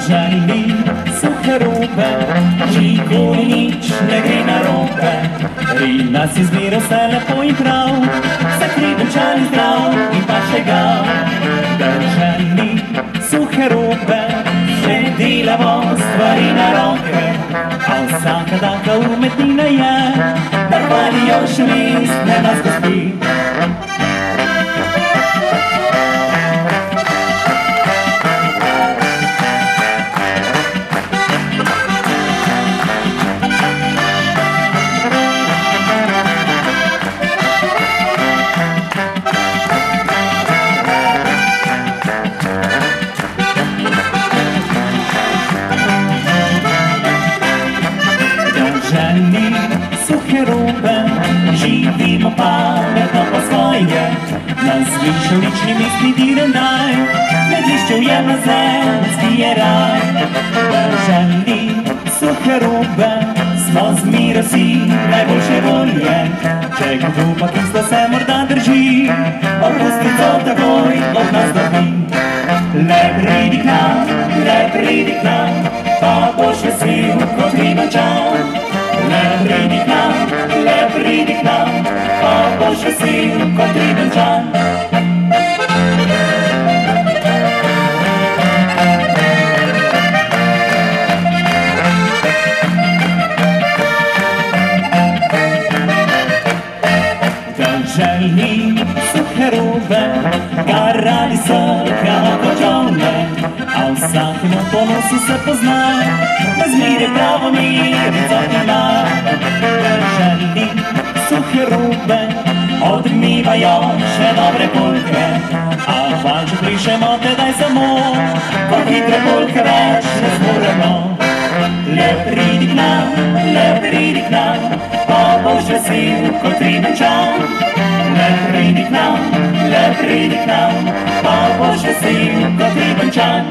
Žali suhe rupe, nikoli nič ne gre narobe. Pri nas je zmeraj vse lepo in prav, vse kriden čan in zdrav in pa še gav. Držali suhe rupe, že delamo stvari na roke, a vsaka taka umetnina je, da hvalijo še mestne nas gospi. Živimo pametno po svoje, nas više v lični misli dire naj, med liščev je na zemljski je raj. Držali suhe rube, smo zmire vsi najboljše volje, če kdo pa kislo se morda drži, opusti to takoj od nas dobi. Le pridi k nam, pa boš vesel kot Ribančan. Le pridi k nam, pa boš vesel kot Ribančan. Držali suhe rube, garali so kako žone, a vsakemu ponosu se pozna, da zmire pravo mirico ima. Držali suhe rube, odmivajo še dobre polke, a hvalče prišemo tedaj samo, ko hitre polke več ne zmoremo. Le pridi k nam, pa boš vesel kot Ribančan. Le pridi k nam, pa boš vesel kot Ribančan.